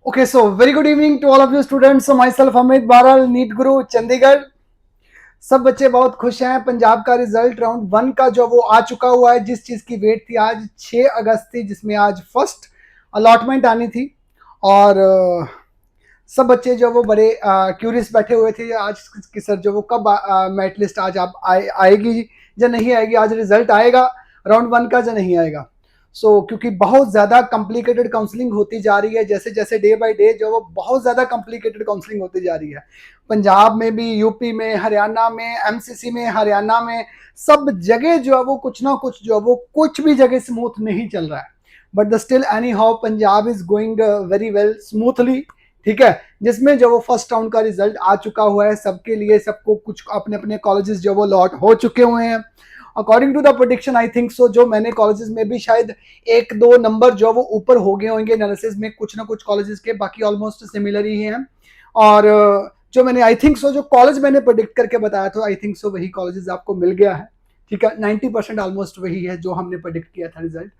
Okay, so very good evening to all of you students. So myself Amit Baral, NEET Guru Chandigarh. सब बच्चे बहुत खुश हैं। पंजाब का रिजल्ट राउंड 1 का जो वो आ चुका हुआ है। जिस चीज की वेट थी आज 6 अगस्त थी, जिसमें आज फर्स्ट अलॉटमेंट आनी थी और सब बच्चे जो वो बड़े क्यूरियस बैठे हुए थे आज कि सर जो वो कब मेरिट लिस्ट आज आप आएगी या नहीं आएगी, आज रिजल्ट आएगा राउंड 1 का या नहीं आएगा। क्योंकि बहुत ज़्यादा कॉम्प्लिकेटेड काउंसलिंग होती जा रही है, जैसे जैसे डे बाय डे जो वो बहुत ज़्यादा कॉम्प्लिकेटेड काउंसलिंग होती जा रही है। पंजाब में भी, यूपी में, हरियाणा में, एमसीसी में, हरियाणा में, सब जगह जो है वो कुछ ना कुछ जो है वो कुछ भी जगह स्मूथ नहीं चल रहा है। But the still any how Punjab is going very well smoothly, ठीक है। जिसमें जो वो फर्स्ट राउंड का रिजल्ट आ चुका हुआ है सबके लिए, सबको कुछ अपने अपने कॉलेजेस जो वो लॉट हो चुके हुए हैं according to the prediction. I think so जो मैंने कॉलेजेस में भी शायद 1-2 नंबर जो वो ऊपर हो गए होंगे एनालिसिस में कुछ ना कुछ कॉलेजेस के, बाकी ऑलमोस्ट सिमिलर ही हैं। और जो मैंने आई थिंक सो जो कॉलेज मैंने प्रेडिक्ट करके बताया था आई थिंक सो वही कॉलेजेस आपको मिल गया है, ठीक है। 90% ऑलमोस्ट वही है जो हमने प्रेडिक्ट किया था रिजल्ट।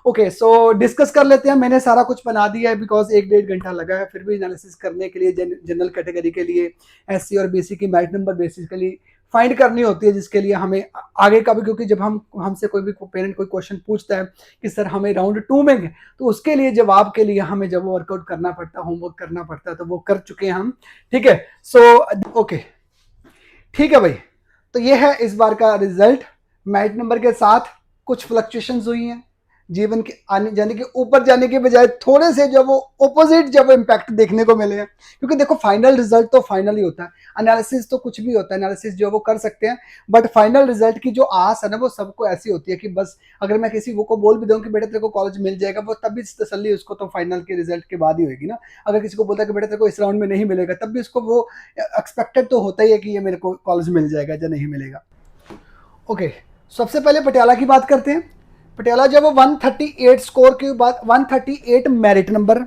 ओके, सो डिस्कस कर लेते हैं। मैंने सारा कुछ बना दिया है बिकॉज 1-1.5 घंटा लगा है फिर भी एनालिसिस करने के लिए। जनरल कैटेगरी के लिए एससी और बीसी की मेरिट नंबर बेसिकली फाइंड करनी होती है, जिसके लिए हमें आगे का भी, क्योंकि जब हमसे कोई भी पेरेंट कोई क्वेश्चन पूछता है कि सर हमें राउंड 2 में, तो उसके लिए जवाब के लिए हमें जब वर्कआउट करना पड़ता है, होमवर्क करना पड़ता है, तो वो कर चुके हैं हम, ठीक है। ओके, ठीक है भाई। तो ये है इस बार का रिजल्ट। मेरिट नंबर के साथ कुछ फ्लक्चुएशंस हुई हैं, जीवन के आने जाने के ऊपर जाने के बजाय थोड़े से जो वो ऑपोजिट जब इम्पैक्ट देखने को मिले हैं। क्योंकि देखो फाइनल रिजल्ट तो फाइनल ही होता है, एनालिसिस तो कुछ भी होता है, एनालिसिस जो वो कर सकते हैं, बट फाइनल रिजल्ट की जो आस है ना वो सबको ऐसी होती है कि बस अगर मैं किसी वो को बोल भी दूं कि बेटा तेरे को कॉलेज मिल जाएगा, वो तब भी तसल्ली उसको तो फाइनल के रिजल्ट के बाद ही होगी ना। अगर किसी को बोलता है कि बेटा तेरे को इस राउंड में नहीं मिलेगा, तब भी उसको वो एक्सपेक्टेड तो होता ही है कि ये मेरे को कॉलेज मिल जाएगा या नहीं मिलेगा। ओके, सबसे पहले पटियाला की बात करते हैं। पटियाला जब वो 138 स्कोर के बाद 138 मेरिट नंबर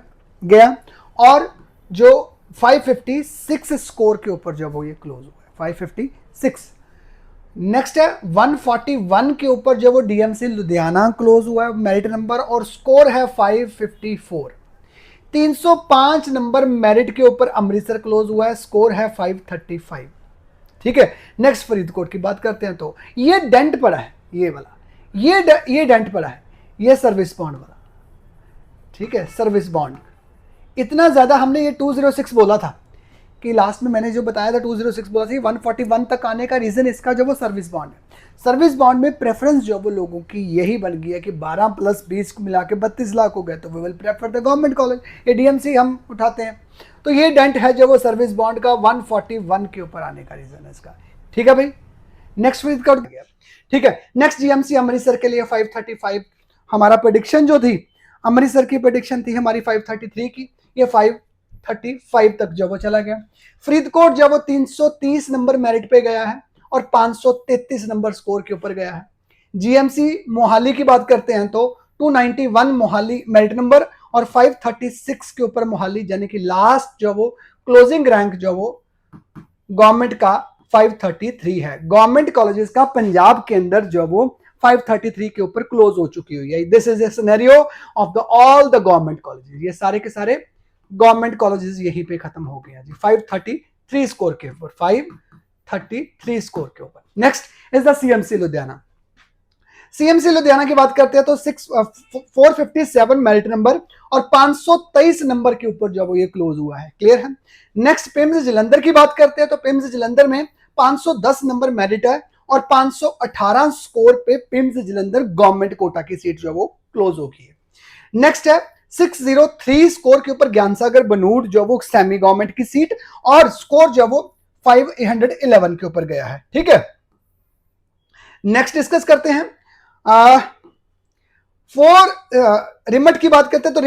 गया और जो 556 स्कोर के ऊपर जब वो ये क्लोज हुआ है 556। नेक्स्ट है 141 के ऊपर जब वो डीएमसी लुधियाना क्लोज हुआ है मेरिट नंबर और स्कोर है 554। 305 नंबर मेरिट के ऊपर अमृतसर क्लोज हुआ है, स्कोर है 535, ठीक है। नेक्स्ट फरीदकोट की बात करते हैं तो ये डेंट पड़ा है, ये वाला ये डेंट पड़ा है, ये सर्विस बॉन्ड वाला, ठीक है। सर्विस बॉन्ड इतना ज्यादा हमने ये 206 बोला था कि लास्ट में मैंने जो बताया था 206 बोला था, 141 तक आने का रीजन इसका जो वो सर्विस बॉन्ड है। सर्विस बॉन्ड में प्रेफरेंस जो वो लोगों की यही बन गई है कि 12 + 20 को मिला के 32 लाख हो गए, तो we will prefer the government college, ये डीएमसी हम उठाते हैं। तो ये डेंट है जो वो सर्विस बॉन्ड का 141 के ऊपर आने का रीजन है इसका, ठीक है भाई। नेक्स्ट फरीदकोट गया, ठीक है। नेक्स्ट जीएमसी अमृतसर के लिए 535 हमारा प्रेडिक्शन जो थी, अमृतसर की प्रेडिक्शन थी हमारी 533 की, ये 535 तक जब वो चला गया। फरीदकोट जब वो 330 नंबर मेरिट पे गया है और 533 नंबर स्कोर के ऊपर गया है। जीएमसी मोहाली की बात करते हैं तो 291 मोहाली मेरिट नंबर और 536 के ऊपर मोहाली, यानी कि लास्ट जो वो क्लोजिंग रैंक जो वो गवर्नमेंट का 533 है। गवर्नमेंट कॉलेजेस का पंजाब के अंदर जो वो 533 के ऊपर क्लोज हो चुकी हुई है। This is a scenario of the all the government colleges, ये सारे के सारे गवर्नमेंट कॉलेजेस यहीं पे खत्म हो गए हैं जी 533 स्कोर के ऊपर, 533 स्कोर के ऊपर। Next is the CMC Ludhiana. CMC Ludhiana की बात करते हैं तो 457 मेरिट नंबर और 523 नंबर के ऊपर जो वो ये क्लोज हुआ है, क्लियर है। नेक्स्ट पिम्स जलंधर की बात करते हैं तो पिम्स जलंधर में 510 नंबर मेरिट है और 518 स्कोर पे पिम्स जलंधर गवर्नमेंट कोटा की सीट जो वो क्लोज होगी है। नेक्स्ट है 603 स्कोर के ऊपर ज्ञानसागर बनूड़ जो वो सेमी गवर्नमेंट की सीट और स्कोर जो वो 511 के ऊपर गया है, ठीक है। नेक्स्ट डिस्कस करते हैं रिमट की बात करते हैं तो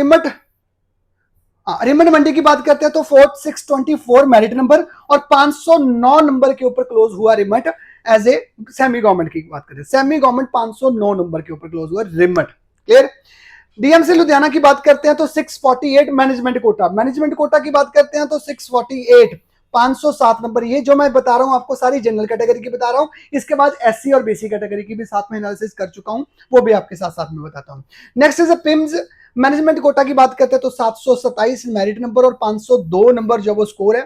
रिमट मंडी की बात करते हैं तो 624 मेरिट नंबर और 509 नंबर के ऊपर क्लोज हुआ RIMT as a semi government की बात करते हैं। सेमी गवर्नमेंट 509 नंबर के ऊपर क्लोज हुआ रिमट, क्लियर। डीएमसी लुधियाना की बात करते हैं तो 648 मैनेजमेंट कोटा की बात करते हैं तो 648 507 नंबर। ये जो मैं बता रहा हूं आपको सारी जनरल कैटेगरी की बता रहा हूं, इसके बाद एससी और बीसी कैटेगरी की भी साथ में एनालिसिस कर चुका हूं, वो भी आपके साथ साथ में बताता हूं। Next is PIMS management quota की बात करते हैं तो 727 मेरिट नंबर और 502 नंबर जो वो स्कोर है।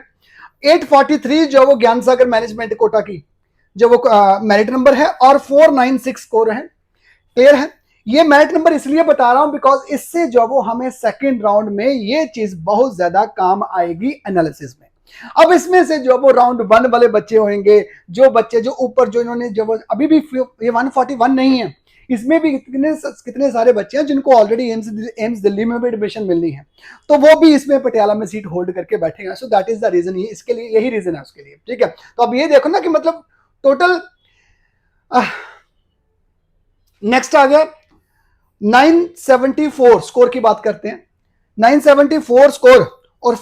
843 जो वो ज्ञान सागर मैनेजमेंट कोटा की जो वो मेरिट नंबर है और 496 स्कोर है। क्लियर है? ये मेरिट नंबर इसलिए बता रहा हूं बिकॉज इससे जो वो हमें सेकंड राउंड में ये चीज बहुत ज्यादा काम आएगी एनालिसिस में। अब इसमें से जो वो राउंड 1 वाले बच्चे होंगे, जो बच्चे जो ऊपर जो इन्होंने जो अभी भी ये 141 नहीं है, इसमें भी कितने सारे बच्चे हैं जिनको ऑलरेडी एम्स दिल्ली में भी एडमिशन मिलनी है, तो वो भी इसमें पटियाला में सीट होल्ड करके बैठेगा। So that is the reason, इसके लिए यही रीजन है उसके लिए। ठीक है, तो अब ये देखो ना कि मतलब टोटल नेक्स्ट आ गया 974 स्कोर की बात करते हैं। 974 स्कोर और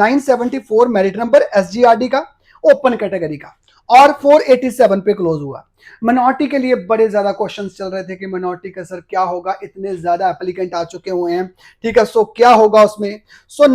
974 मेरिट नंबर एसजीआरडी का ओपन कैटेगरी का और 487 पे क्लोज हुआ। मिनॉरिटी के लिए बड़े ज्यादा क्वेश्चंस चल रहे थे कि मिनॉरिटी का सर क्या होगा, इतने ज्यादा एप्लीकेंट आ चुके हुए हैं। ठीक है, सो क्या होगा उसमें? सो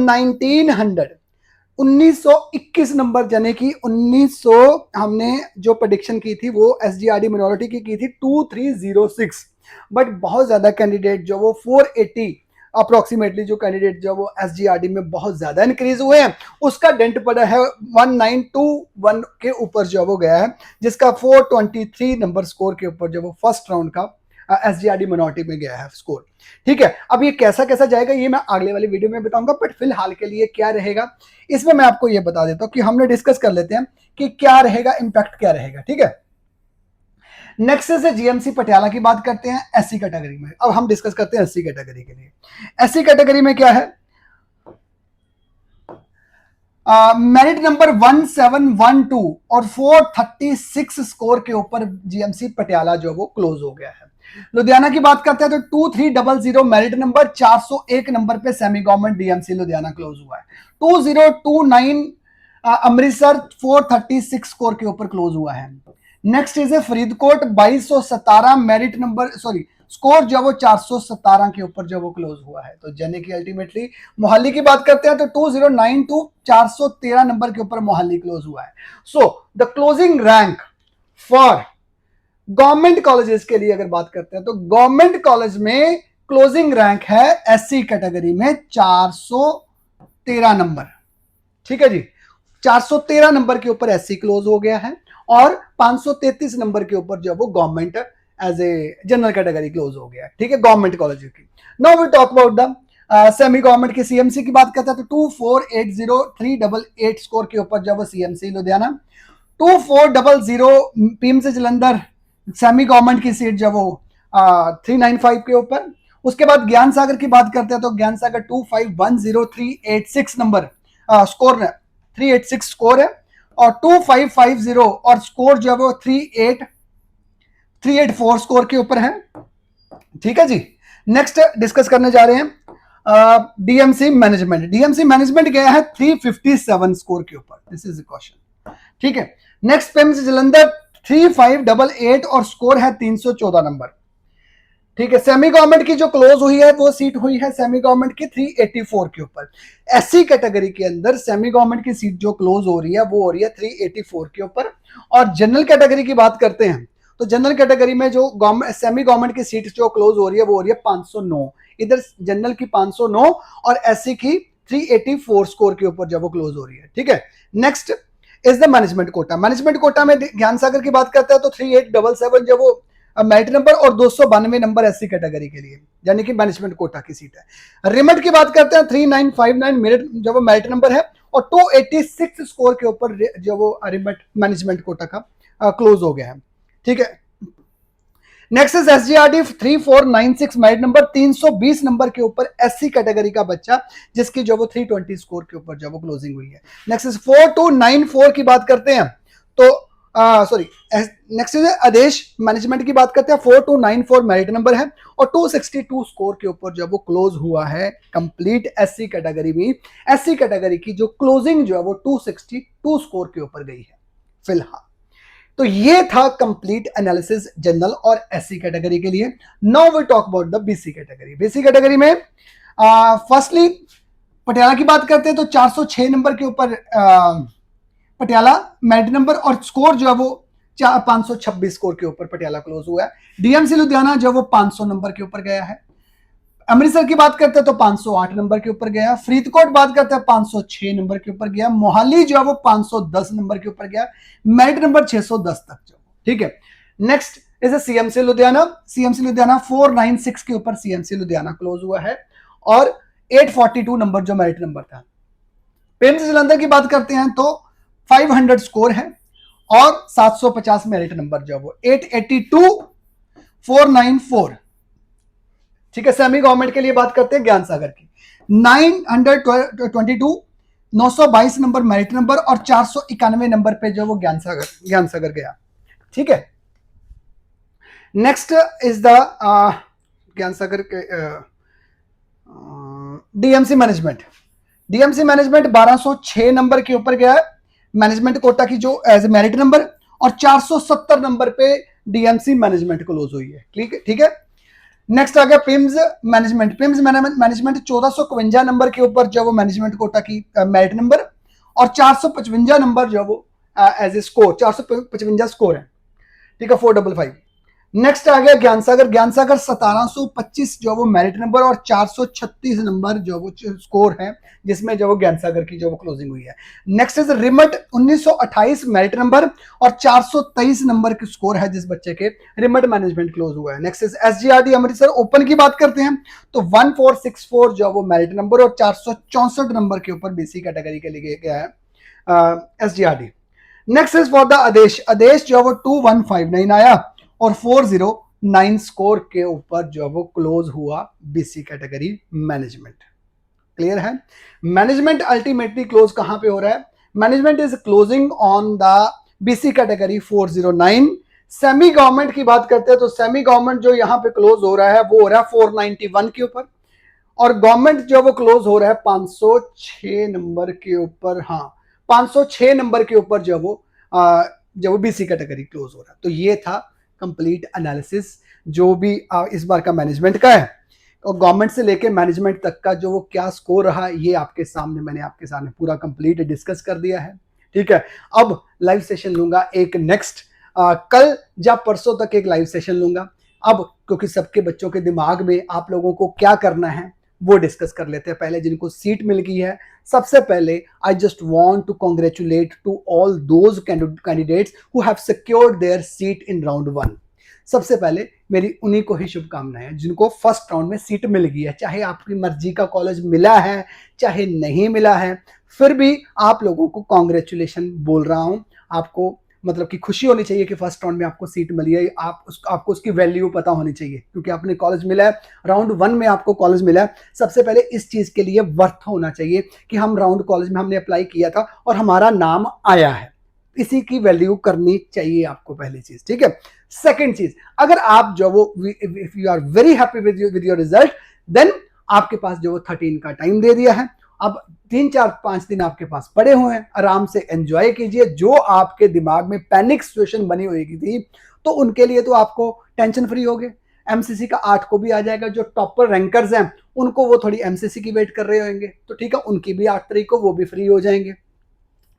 1921 नंबर, यानी कि 1900 हमने जो प्रेडिक्शन की थी वो एसजीआरडी मिनॉरिटी की थी 2306, बट बहुत ज्यादा कैंडिडेट जो वो 480 अप्रोक्सीमेटली जो कैंडिडेट जो वो एसजीआरडी में बहुत ज्यादा इंक्रीज हुए हैं, उसका डेंट पड़ा है 1921 के ऊपर जो वो गया है, जिसका 423 नंबर स्कोर के ऊपर जो वो फर्स्ट राउंड का एसजीआरडी मिनॉरिटी में गया है स्कोर। ठीक है, अब ये कैसा कैसा जाएगा ये मैं अगले वाली वीडियो में बताऊंगा, बट फिलहाल के लिए क्या रहेगा इसमें मैं आपको ये बता देता हूं कि हमने डिस्कस कर लेते हैं कि क्या रहेगा, इंपैक्ट क्या रहेगा। ठीक है, नेक्स्ट से जीएमसी पटियाला की बात करते हैं एससी कैटेगरी में। अब हम डिस्कस करते हैं एससी कैटेगरी के लिए। एससी कैटेगरी में क्या है? मेरिट नंबर 1712 और 436 स्कोर के ऊपर जीएमसी पटियाला जो वो क्लोज हो गया है। लुधियाना की बात करते हैं तो 2300 मेरिट नंबर 401 नंबर पे semi government DMC Ludhiana close हुआ है। 2029 अमृतसर 436 स्कोर के ऊपर क्लोज हुआ है। Next is Faridkot 2217 merit number score जो वो 417 के ऊपर जो वो क्लोज हुआ है। तो यानी कि अल्टीमेटली मोहाली की बात करते हैं तो 2092 413 नंबर के ऊपर मोहाली क्लोज हुआ है। So the closing rank for government colleges के लिए अगर बात करते हैं तो गवर्नमेंट कॉलेज में क्लोजिंग रैंक है एससी कैटेगरी में 413 नंबर। ठीक है जी, 413 नंबर के ऊपर एससी क्लोज हो गया है और 533 नंबर के ऊपर जो वो government as a general category close हो गया। ठीक है, गवर्नमेंट कॉलेज की। Now we talk about the semi government की सीएमसी की बात करते हैं तो 2480388 स्कोर के ऊपर जो वो CMC Ludhiana, 2400 PMC Jalandhar semi government की सीट जो वो 395 के ऊपर। उसके बाद ज्ञान सागर की बात करते हैं तो ज्ञान सागर 2510386 नंबर स्कोर 386 स्कोर है और 2550 और स्कोर जो है वो 384 स्कोर के ऊपर है। ठीक है जी, नेक्स्ट डिस्कस करने जा रहे हैं डीएमसी मैनेजमेंट। डीएमसी मैनेजमेंट गया है 357 स्कोर के ऊपर। This is the question. ठीक है, नेक्स्ट पेम्स जलंधर 3588 और स्कोर है 314 नंबर। ठीक है, सेमी गवर्नमेंट की जो क्लोज हुई है वो सीट हुई है सेमी गवर्नमेंट की 384 के ऊपर। एससी कैटेगरी के अंदर सेमी गवर्नमेंट की सीट जो क्लोज हो रही है वो हो रही है 384 के ऊपर। और जनरल कैटेगरी की बात करते हैं तो जनरल कैटेगरी में जो सेमी गवर्नमेंट की सीट जो क्लोज हो रही है वो हो रही है 509। इधर जनरल की 509 और एससी की 384 स्कोर के ऊपर जब वो क्लोज हो रही है। ठीक है, next is the management quota. Management quota में ज्ञान सागर की बात करते हैं तो 3877 जब वो मेरिट नंबर और 292 नंबर एससी कैटेगरी के लिए, यानी कि मैनेजमेंट कोटा की सीट है। रिमेट की बात करते हैं 3959 मेरिट जो वो मेरिट नंबर है और 286 स्कोर के ऊपर जो वो रिमेट मैनेजमेंट कोटा का क्लोज हो गया है। ठीक है, next is SGRD 3496 merit number 320 number के ऊपर एससी कैटेगरी का बच्चा जिसकी जो वो 320 स्कोर के ऊपर जो वो क्लोजिंग हुई है। नेक्स्ट इज 4294 की बात करते हैं तो नेक्स्ट इज आदेश मैनेजमेंट की बात करते हैं 4294 मेरिट नंबर है और 262 स्कोर के ऊपर जो वो क्लोज हुआ है कंप्लीट एससी कैटेगरी में। एससी कैटेगरी की जो क्लोजिंग जो है वो 262 स्कोर के ऊपर गई है फिलहाल। तो ये था कंप्लीट एनालिसिस जनरल और एससी कैटेगरी के लिए। Now we talk about the BC category. BC category में फर्स्टली पटियाला की बात करते हैं तो 406 नंबर के ऊपर पटियाला मेरिट नंबर, और स्कोर जो है वो 526 स्कोर के ऊपर पटियाला क्लोज हुआ है। डीएमसी लुधियाना जो वो 500 नंबर के ऊपर गया है। अमृतसर की बात करते हैं तो 508 नंबर के ऊपर गया। फरीदकोट बात करते हैं 506 नंबर के ऊपर गया। मोहाली जो है वो 510 नंबर के ऊपर गया, मेरिट नंबर 610 तक जो, ठीक है। Next is CMC Ludhiana. CMC Ludhiana 496 के ऊपर सीएमसी लुधियाना क्लोज हुआ है, और 842 नंबर जो मेरिट नंबर था। पेम्स जलंधर की बात करते हैं तो 500 स्कोर है, और 750 मेरिट नंबर जो वो 882 494, ठीक है। सेमी गवर्नमेंट के लिए बात करते हैं ज्ञान सागर की 922 922 नंबर मेरिट नंबर, और 491 नंबर पे जो वो ज्ञान सागर गया, ठीक है। नेक्स्ट इज द ज्ञान सागर के DMC management. DMC management 1206 number के ऊपर गया है मैनेजमेंट कोटा की जो एज मेरिट नंबर, और 470 नंबर पे डीएमसी मैनेजमेंट क्लोज हुई है, ठीक है। नेक्स्ट आ गया PIMS management. PIMS management 1451 number के ऊपर जो वो मैनेजमेंट कोटा की मेरिट नंबर, और 455 नंबर जो वो एज ए स्कोर 455 स्कोर है, ठीक है, 455। नेक्स्ट आ गया ज्ञान सागर। ज्ञान सागर 1725 जो वो मेरिट नंबर, और 436 नंबर जो वो स्कोर है, जिसमें जो वो ज्ञान सागर की जो वो क्लोजिंग हुई है। Next is remote 1928 merit number, और 423 नंबर की स्कोर है जिस बच्चे के रिमट मैनेजमेंट क्लोज हुआ है। नेक्स्ट इज एसजीआरडी अमृतसर ओपन की बात करते हैं तो 1464 जो वो मेरिट नंबर, और 464 नंबर के ऊपर बीसी कैटेगरी के लिए गया है एसजीआरडी। नेक्स्ट इज फॉर द आदेश। आदेश जो वो 2159 आया, और 409 स्कोर के ऊपर जो वो क्लोज हुआ बीसी कैटेगरी मैनेजमेंट। क्लियर है। मैनेजमेंट अल्टीमेटली क्लोज कहां पे हो रहा है? Management is closing on the BC category 409। Semi government की बात करते हैं तो सेमी गवर्नमेंट जो यहां पे क्लोज हो रहा है वो हो रहा है 491 के ऊपर, और गवर्नमेंट जो वो क्लोज हो रहा है 506 नंबर के ऊपर। हाँ, 506 नंबर के ऊपर जो वो बीसी कैटेगरी क्लोज हो रहा है। तो ये था कंप्लीट एनालिसिस जो भी इस बार का मैनेजमेंट का है, और गवर्नमेंट से लेके मैनेजमेंट तक का जो वो क्या स्कोर रहा, ये मैंने आपके सामने पूरा कंप्लीट डिस्कस कर दिया है, ठीक है। अब लाइव सेशन लूंगा एक नेक्स्ट कल या परसों तक एक लाइव सेशन लूंगा। अब क्योंकि सबके बच्चों के दिमाग में आप लोगों को क्या करना है वो डिस्कस कर लेते हैं। पहले जिनको सीट मिल गई है, सबसे पहले I just want to congratulate to all those candidates who have secured their seat in round 1। सबसे पहले मेरी उन्हीं को ही शुभकामनाएं जिनको फर्स्ट राउंड में सीट मिल गई है। चाहे आपकी मर्जी का कॉलेज मिला है, चाहे नहीं मिला है, फिर भी आप लोगों को कांग्रेचुलेशन बोल रहा हूं। आपको मतलब कि खुशी होनी चाहिए कि फर्स्ट राउंड में आपको सीट मिली है। आपको उसकी वैल्यू पता होनी चाहिए, क्योंकि आपने कॉलेज मिला है, राउंड 1 में आपको कॉलेज मिला है। सबसे पहले इस चीज के लिए वर्थ होना चाहिए कि हम राउंड कॉलेज में हमने अप्लाई किया था और हमारा नाम आया है। इसी की वैल्यू करनी चाहिए आपको, पहली चीज, ठीक है। सेकेंड चीज, अगर आप जो वो if you are very happy with your result, then आपके पास जो वो 13 का टाइम दे दिया है। अब 3-4-5 दिन आपके पास पड़े हुए हैं, आराम से एंजॉय कीजिए। जो आपके दिमाग में पैनिक सिचुएशन बनी हुई थी, तो उनके लिए तो आपको टेंशन फ्री हो गए। एमसीसी का 8 को भी आ जाएगा। जो टॉपर रैंकर्स हैं उनको वो थोड़ी एमसीसी की वेट कर रहे होंगे, तो ठीक है, उनकी भी 8 तारीख को वो भी फ्री हो जाएंगे।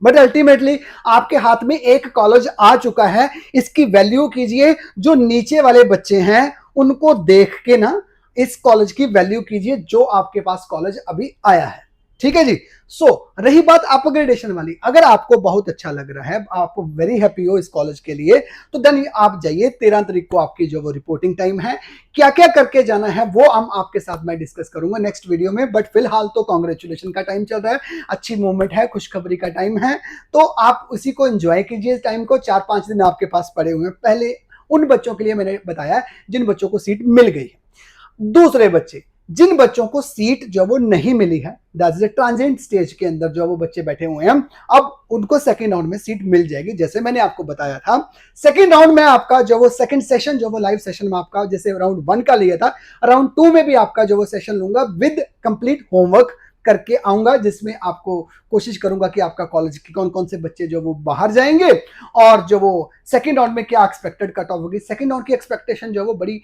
बट अल्टीमेटली आपके हाथ में एक कॉलेज आ चुका है, इसकी वैल्यू कीजिए। जो नीचे वाले बच्चे हैं उनको देख के ना इस कॉलेज की वैल्यू कीजिए जो आपके पास कॉलेज अभी आया है, ठीक है जी। सो रही बात अपग्रेडेशन वाली, अगर आपको बहुत अच्छा लग रहा है, आपको वेरी हैप्पी हो इस कॉलेज के लिए, तो देन आप जाइए। 13 तारीख को आपकी जो वो रिपोर्टिंग टाइम है, क्या क्या करके जाना है वो हम आपके साथ मैं डिस्कस करूंगा नेक्स्ट वीडियो में। बट फिलहाल तो कांग्रेचुलेशन का टाइम चल रहा है, अच्छी मूवमेंट है, खुशखबरी का टाइम है, तो आप उसी को एंजॉय कीजिए। इस टाइम को 4-5 दिन आपके पास पड़े हुए हैं। पहले उन बच्चों के लिए मैंने बताया जिन बच्चों को सीट मिल गई है। दूसरे बच्चे, जिन बच्चों को सीट जो वो नहीं मिली है, दैट इज ट्रांजिएंट स्टेज के अंदर जो वो बच्चे बैठे हुए हैं, अब उनको सेकंड राउंड में सीट मिल जाएगी। जैसे मैंने आपको बताया था, सेकंड राउंड में आपका जो वो सेकंड सेशन जो वो लाइव सेशन में आपका जैसे राउंड 1 का लिया था, राउंड 2 में भी आपका जो वो सेशन लूंगा विद कंप्लीट होमवर्क। करके आऊंगा, जिसमें आपको कोशिश करूंगा कि आपका कॉलेज के कौन कौन से बच्चे जो वो बाहर जाएंगे और जो वो सेकंड राउंड में क्या एक्सपेक्टेड कट ऑफ होगी। सेकंड राउंड की एक्सपेक्टेशन जो वो बड़ी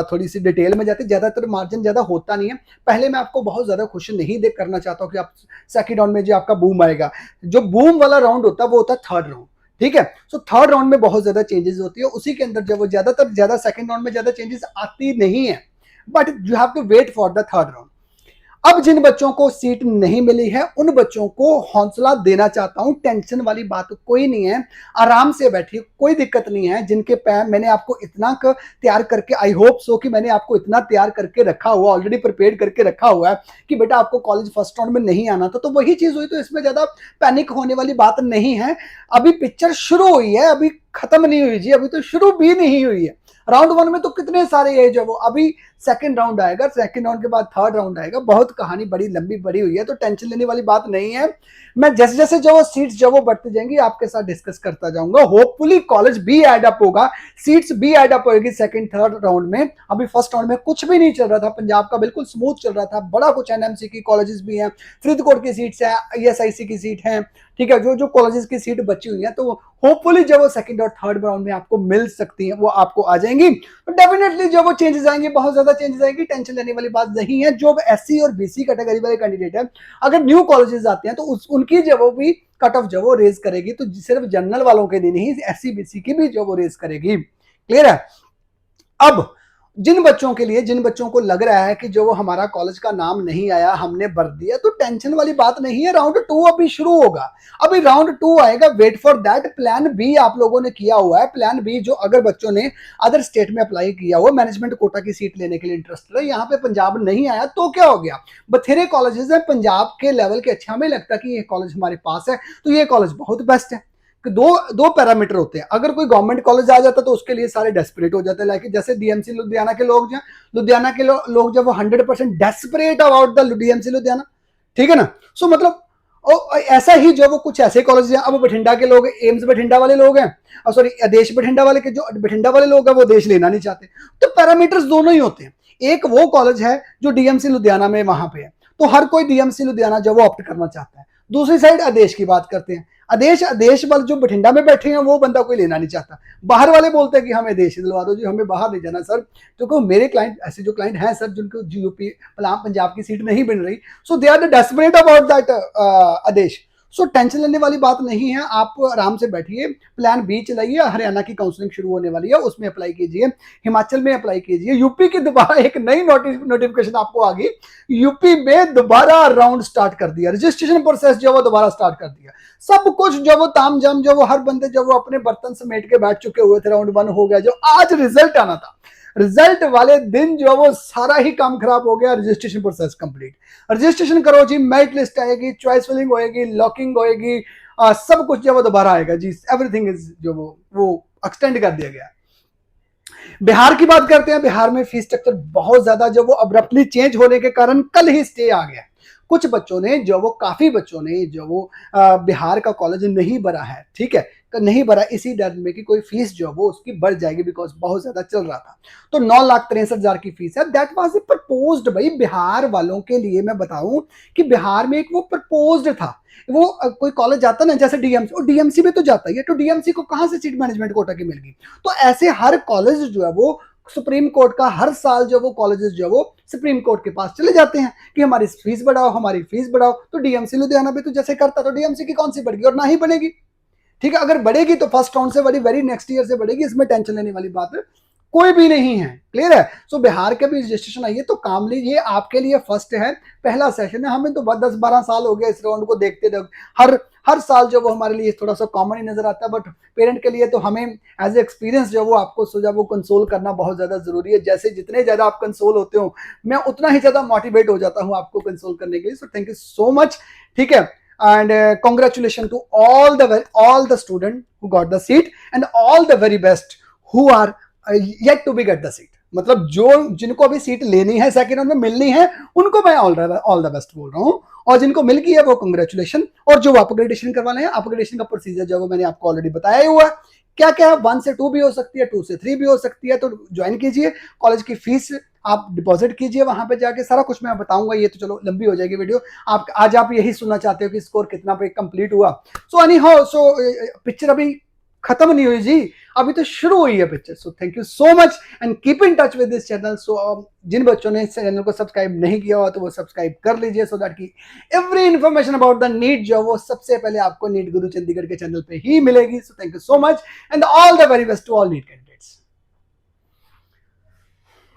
थोड़ी सी डिटेल में जाती है, ज्यादातर मार्जिन ज्यादा होता नहीं है। पहले मैं आपको बहुत ज्यादा खुश नहीं देख करना चाहता हूं कि आप सेकंड राउंड में जो आपका बूम आएगा, जो बूम वाला राउंड होता है वो होता है थर्ड राउंड, ठीक है। सो थर्ड राउंड में बहुत ज्यादा चेंजेस होती है, उसी के अंदर जब वो ज्यादा सेकंड राउंड में ज्यादा चेंजेस आती नहीं है, but you have to wait for the third round. अब जिन बच्चों को सीट नहीं मिली है उन बच्चों को हौसला देना चाहता हूं, टेंशन वाली बात कोई नहीं है, आराम से बैठिए, कोई दिक्कत नहीं है। जिनके पैर मैंने आपको इतना तैयार करके, आई होप सो कि मैंने आपको इतना तैयार करके रखा हुआ, ऑलरेडी प्रिपेयर करके रखा हुआ है कि बेटा आपको कॉलेज फर्स्ट राउंड में नहीं आना था, तो वही चीज हुई, तो इसमें ज्यादा पैनिक होने वाली बात नहीं है। अभी पिक्चर शुरू हुई है, अभी खत्म नहीं हुई जी, अभी तो शुरू भी नहीं हुई है। राउंड वन में तो कितने सारे एज है वो, अभी सेकंड राउंड आएगा, सेकंड राउंड के बाद थर्ड राउंड आएगा, बहुत कहानी बड़ी लंबी बड़ी हुई है, तो टेंशन लेने वाली बात नहीं है। मैं जैसे जैसे जो सीट्स जो वो बढ़ती जाएंगी आपके साथ डिस्कस करता जाऊंगा। होपफुली कॉलेज भी एड अप होगा, सीट्स भी एड अप होगी सेकंड थर्ड राउंड में। अभी फर्स्ट राउंड में कुछ भी नहीं चल रहा था, पंजाब का बिल्कुल स्मूथ चल रहा था, बड़ा कुछ एनएमसी की कॉलेजेस भी हैं, फरीदकोट की सीट्स है, ईएसआईसी की सीट है, ठीक है, जो जो कॉलेजेस की सीट बची हुई है, तो होपफुली जब वो सेकंड और थर्ड राउंड में आपको मिल सकती है वो आपको आ जाएंगी। तो डेफिनेटली जब वो चेंजेस आएंगे, बहुत ज्यादा चेंजेस आएंगी, टेंशन लेने वाली बात नहीं है। जो एससी और बीसी कैटेगरी वाले कैंडिडेट है, अगर न्यू कॉलेजेस आते हैं तो उनकी जब वो भी कट ऑफ जो वो रेज करेगी, तो सिर्फ जनरल वालों के लिए नहीं, एससी बीसी की भी जो वो रेज करेगी। क्लियर है। अब जिन बच्चों के लिए, जिन बच्चों को लग रहा है कि जो वो हमारा कॉलेज का नाम नहीं आया, हमने भर दिया, तो टेंशन वाली बात नहीं है। राउंड 2 अभी शुरू होगा, अभी राउंड 2 आएगा, wait for that. Plan B आप लोगों ने किया हुआ है, प्लान बी जो अगर बच्चों ने अदर स्टेट में अप्लाई किया हुआ, मैनेजमेंट कोटा की सीट लेने के लिए इंटरेस्टेड है, यहाँ पे पंजाब नहीं आया तो क्या हो गया, बथेरे कॉलेजेस है पंजाब के लेवल के अच्छे, हमें लगता है कि ये कॉलेज हमारे पास है तो ये कॉलेज बहुत बेस्ट है। दो दो पैरामीटर होते हैं, अगर कोई गवर्नमेंट कॉलेज आ जाता तो उसके लिए सारे डेस्परेट हो जाते हैं, लाइक जैसे डीएमसी लुधियाना के लोग जो, लुधियाना के लोग जब वो 100% desperate about the DMC Ludhiana, ठीक है ना। सो मतलब ऐसा ही जो वो कुछ ऐसे कॉलेज हैं, अब बठिंडा के लोग, एम्स बठिंडा वाले लोग हैं, सॉरी आदेश बठिंडा वाले के, जो बठिंडा वाले लोग हैं वो देश लेना नहीं चाहते, तो पैरामीटर्स दोनों ही होते हैं। एक वो कॉलेज है जो डीएमसी लुधियाना में वहां पे है, तो हर कोई डीएमसी लुधियाना जो वो ऑप्ट करना चाहता है। दूसरी साइड आदेश की बात करते हैं, आदेश वाले जो बठिंडा में बैठे हैं वो बंदा कोई लेना नहीं चाहता, बाहर वाले बोलते हैं कि हमें देश दिलवा दो जी, हमें बाहर नहीं जाना सर। तो मेरे क्लाइंट, ऐसे जो क्लाइंट हैं सर जिनको यूपी पंजाब की सीट नहीं मिल रही, so they are the desperate about that आदेश। सो टेंशन लेने वाली बात नहीं है, आप आराम से बैठिए, प्लान बी चलाइए, हरियाणा की काउंसलिंग शुरू होने वाली है, उसमें अप्लाई कीजिए, हिमाचल में अप्लाई कीजिए, यूपी की दोबारा एक नई नोटिफिकेशन आपको आ गई, यूपी में दोबारा राउंड स्टार्ट कर दिया, रजिस्ट्रेशन प्रोसेस जो वो दोबारा स्टार्ट कर दिया, सब कुछ जो वो ताम झाम जो वो हर बंदे जो वो अपने बर्तन समेट के बैठ चुके हुए थे, राउंड 1 हो गया, जो आज रिजल्ट आना था, रिजल्ट वाले दिन जो वो सारा ही काम खराब हो गया। रजिस्ट्रेशन प्रोसेस कंप्लीट, रजिस्ट्रेशन करो जी, मेरिट लिस्ट आएगी, चॉइस फिलिंग होएगी, लॉकिंग होएगी, सब कुछ जो वो दोबारा आएगा जी, एवरीथिंग इज जो वो एक्सटेंड कर दिया गया। बिहार की बात करते हैं, बिहार में फीस स्ट्रक्चर बहुत ज्यादा जो वो अब्रप्टली चेंज होने के कारण कल ही स्टे आ गया। कुछ बच्चों ने जो वो, काफी बच्चों ने जो वो बिहार का कॉलेज नहीं भरा है, ठीक है, नहीं भरा इसी डर में कि कोई फीस जो वो उसकी बढ़ जाएगी, बिकॉज बहुत ज्यादा चल रहा था। तो 9,63,000 की फीस है, दैट वाज प्रपोज्ड। भाई बिहार वालों के लिए मैं बताऊं कि बिहार में एक वो प्रपोज्ड था, वो कोई कॉलेज जाता ना जैसे डीएमसी, और डीएमसी में तो जाता ही है, तो डीएमसी को कहां से सीट मैनेजमेंट कोटा की मिल गई। तो ऐसे हर कॉलेज जो है वो सुप्रीम कोर्ट का, हर साल जो वो कॉलेजेस जो वो सुप्रीम कोर्ट के पास चले जाते हैं कि हमारी फीस बढ़ाओ, हमारी फीस बढ़ाओ। तो डीएमसी लुधियाना भी तो जैसे करता, तो डीएमसी की कौन सी बढ़ेगी, और ना ही बढ़ेगी, ठीक है। अगर बढ़ेगी तो फर्स्ट राउंड से बढ़ी, वेरी नेक्स्ट ईयर से बढ़ेगी, इसमें टेंशन लेने वाली बात कोई भी नहीं है। क्लियर है। सो बिहार के भी रजिस्ट्रेशन आई है, तो काम लीजिए, आपके लिए फर्स्ट है, पहला सेशन है। हमें तो 10-12 साल हो गया इस राउंड को देखते थे, हर साल जो वो हमारे लिए थोड़ा सा कॉमन ही नजर आता है, बट पेरेंट के लिए तो हमें एज ए एक्सपीरियंस जो वो आपको जो वो कंसोल करना बहुत ज्यादा जरूरी है। जैसे जितने ज्यादा आप कंसोल होते हो, मैं उतना ही ज्यादा मोटिवेट हो जाता हूँ आपको कंसोल करने के लिए। सो थैंक यू सो मच, ठीक है। And congratulations to all the student who got the seat and all the very best who are yet to be get the seat। मतलब जो जिनको अभी सीट लेनी है, सेकंड राउंड में मिलनी है, उनको मैं ऑल द बेस्ट बोल रहा हूँ। और जिनको मिल गई है वो कंग्रेचुलेशन, और जो अपग्रेडेशन करवाने हैं, अपग्रेडेशन का प्रोसीजर जो वो मैंने आपको ऑलरेडी बताया ही हुआ है। क्या क्या है, 1 से 2 भी हो सकती है, 2 से 3 भी हो सकती है। तो ज्वाइन कीजिए, कॉलेज की फीस आप डिपॉजिट कीजिए, वहां पे जाके सारा कुछ मैं बताऊंगा। ये तो चलो लंबी हो जाएगी वीडियो, आप आज आप यही सुनना चाहते हो कि स्कोर कितना पे कंप्लीट हुआ। So any how, so picture अभी खत्म नहीं हुई जी, अभी तो शुरू हुई है picture. So thank you so much and keep in touch with this channel. So जिन बच्चों ने इस चैनल को सब्सक्राइब नहीं किया हुआ तो वो सब्सक्राइब कर लीजिए, सो दैट की every information about the NEET जो वो सबसे पहले आपको नीट गुरु चंडीगढ़ के चैनल पे ही मिलेगी। So thank you so much and all the very best to all NEET candidates.